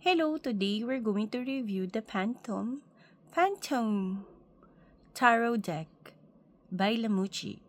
Hello, today we're going to review the Phantom Tarot Deck by Lamucci.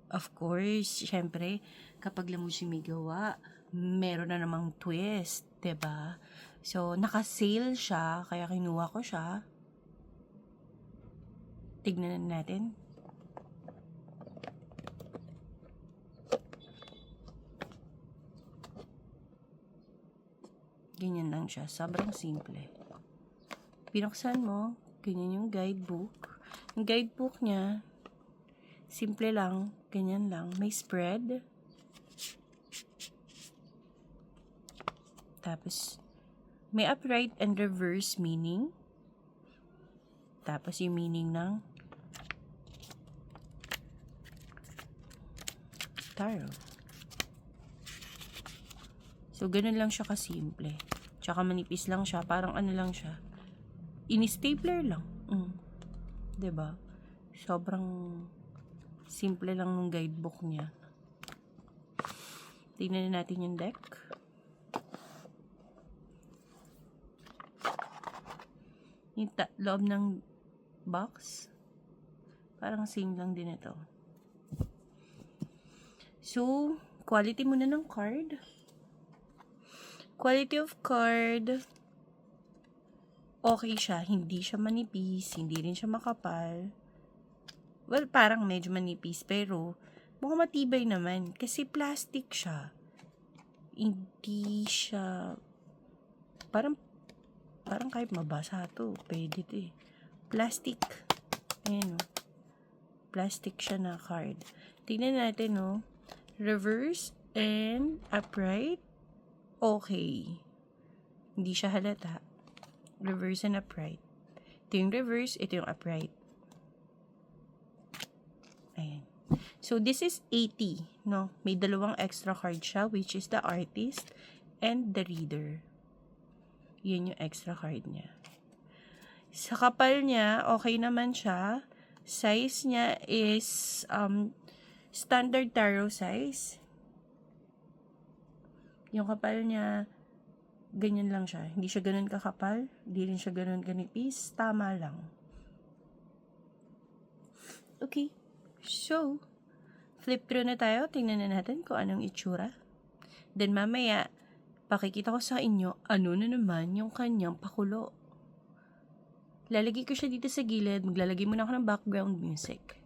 Of course, syempre, kapag Lamucci may gawa, meron na namang twist, 'di ba? So, naka-sale siya, kaya kinuha ko siya. Tignan natin. Ganyan lang siya. Sobrang simple. Pinuksan mo, ganyan yung guidebook. Yung guidebook niya, simple lang, ganyan lang. May spread. Tapos, may upright and reverse meaning. Tapos, yung meaning ng tarot. So, ganun lang siya kasimple. Tsaka manipis lang siya. Parang ano lang siya. Ini-stapler lang. 'Di ba? Sobrang simple lang ng guidebook niya. Tingnan na natin yung deck. Yung loob ng box. Parang same lang din ito. So, quality muna ng card. Quality of card, okay siya. Hindi siya manipis, hindi rin siya makapal. Well, parang medyo manipis, pero mukhang matibay naman. Kasi plastic siya. Hindi siya, parang kahit mabasa to, pwede to eh. Plastic. Ayan o. Plastic siya na card. Tingnan natin o. Reverse and upright. Okay. Hindi siya halata. Reverse and upright. Ito yung reverse, ito yung upright. Ayan. So, this is 80, no? May dalawang extra card siya, which is the artist and the reader. Yan yung extra card niya. Sa kapal niya, okay naman siya. Size niya is standard tarot size. Yung kapal niya, ganyan lang siya. Hindi siya ganun kakapal. Hindi rin siya ganun kanipis. Tama lang. Okay. So, flip through na tayo. Tingnan na natin kung anong itsura. Then mamaya, pakikita ko sa inyo ano na naman yung kanyang pakulo. Lalagay ko siya dito sa gilid. Maglalagay muna ako ng background music.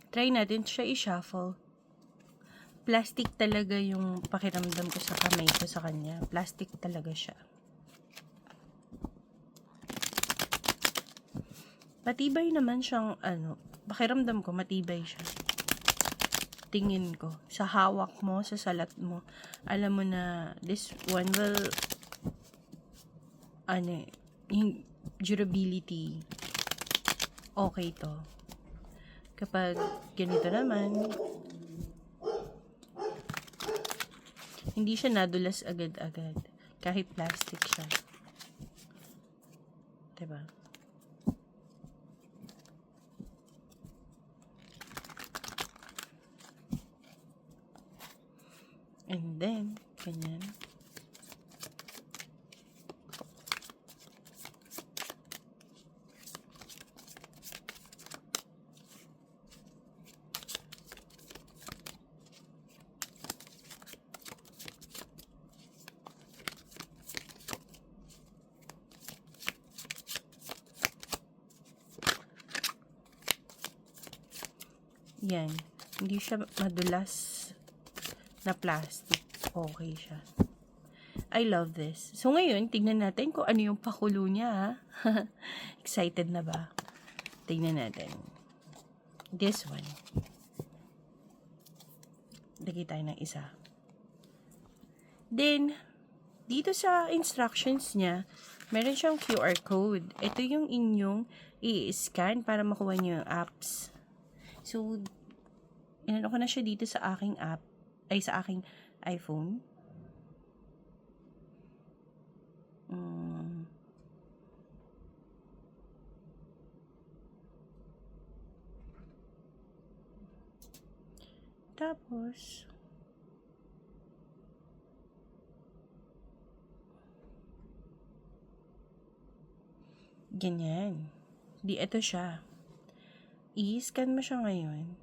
Try natin siya i-shuffle. Plastic talaga yung pakiramdam ko sa kamay ko sa kanya. Plastic talaga siya. Matibay naman siyang, pakiramdam ko, matibay siya. Tingin ko. Sa hawak mo, sa salat mo, alam mo na, this one will, yung durability, okay to. Kapag ganito naman, hindi siya nadulas agad-agad. Kahit plastic siya. Diba? And then, ganyan. Yan. Hindi siya madulas na plastic. Okay siya. I love this. So, ngayon, tignan natin kung ano yung pakulo niya. Excited na ba? Tignan natin. This one. Lagay tayo ng isa. Then, dito sa instructions niya, meron siyang QR code. Ito yung inyong i-scan para makuha niyo yung apps. So, inano ko na siya dito sa aking app, sa aking iPhone. Tapos, ganyan. Di, ito siya. I-scan mo siya ngayon.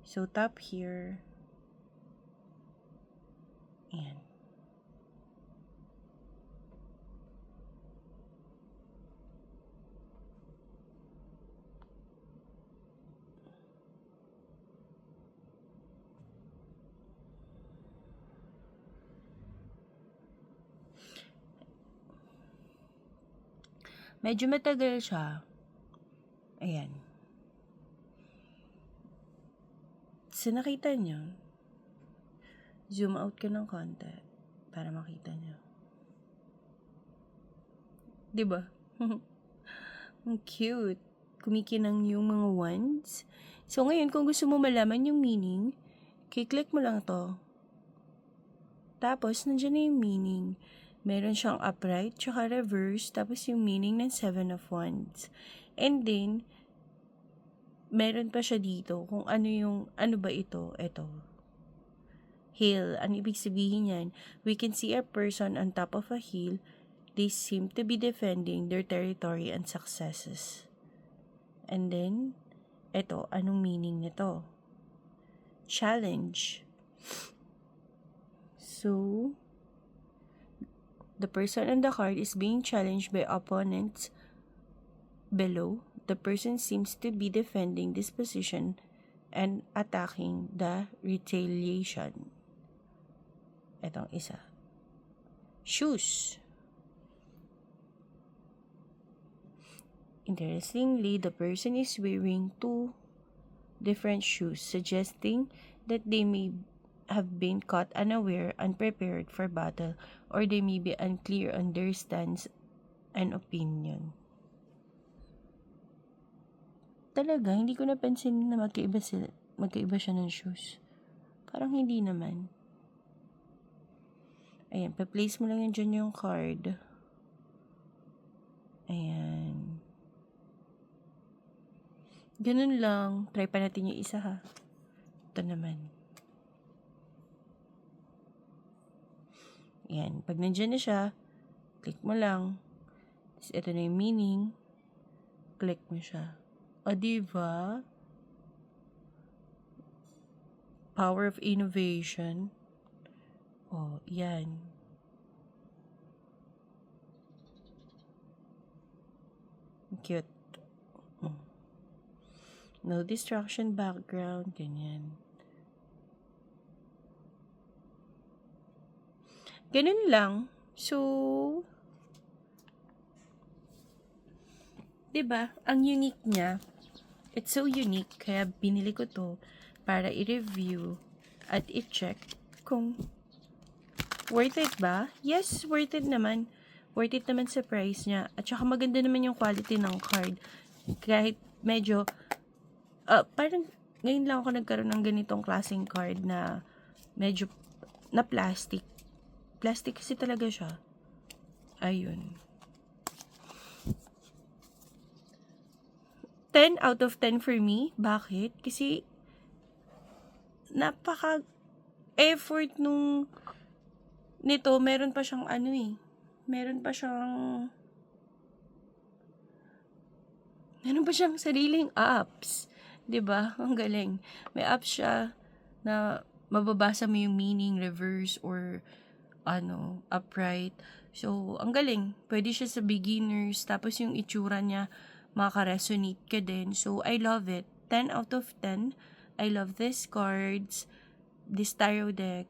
So, tap here. Ayan. Medyo matagal siya. Ayan. So, nakita nyo, zoom out ko ng konti para makita nyo. Diba? Ang cute. Kumikinang yung mga wands. So, ngayon, kung gusto mo malaman yung meaning, kiklik mo lang to. Tapos, nandiyan na yung meaning. Meron siyang upright, tsaka reverse, tapos yung meaning ng 7 of Wands. And then, meron pa siya dito kung ano ba ito? Ito. Hill. Ano ibig sabihin yan? We can see a person on top of a hill. They seem to be defending their territory and successes. And then, ito. Anong meaning nito? Challenge. So, the person on the card is being challenged by opponents below. The person seems to be defending this position and attacking the retaliation. Etong isa. Shoes. Interestingly, the person is wearing 2 different shoes, suggesting that they may have been caught unaware, unprepared for battle, or they may be unclear on their stance and opinion. Talaga, hindi ko napansin na magkaiba siya ng shoes. Parang hindi naman. Ayan, pa-place mo lang yan dyan yung card. Ayan. Ganun lang. Try pa natin yung isa, ha. Ito naman. Ayan. Pag nandyan na siya, click mo lang. Tapos ito na yung meaning. Click mo siya. O, diba? Power of innovation. O, yan. Cute. No distraction background, ganyan. Ganun lang. So, 'di ba? Ang unique niya. It's so unique kaya binili ko 'to para i-review at i-check kung worth it ba? Yes, worth it naman. Worth it naman sa price niya. At saka maganda naman yung quality ng card. Kahit medyo, parang ngayon lang ako nagkaroon ng ganitong klaseng card na medyo na plastic. Plastic kasi talaga siya. Ayun. 10 out of 10 for me. Bakit? Kasi napaka effort nito, meron pa siyang meron pa siyang sariling apps. 'Di ba? Ang galing. May apps siya na mababasa mo yung meaning, reverse, or upright. So, ang galing. Pwede siya sa beginners. Tapos yung itsura niya, makaka-resonate ka din. So, I love it. 10 out of 10. I love these cards, this tarot deck.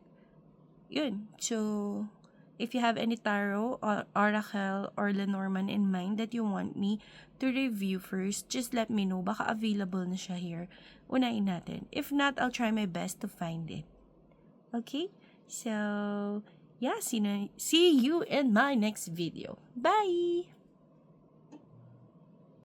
Yun. So, if you have any tarot, or oracle, or Lenormand in mind that you want me to review first, just let me know. Baka available na siya here. Unahin natin. If not, I'll try my best to find it. Okay? So, yeah, see you in my next video. Bye!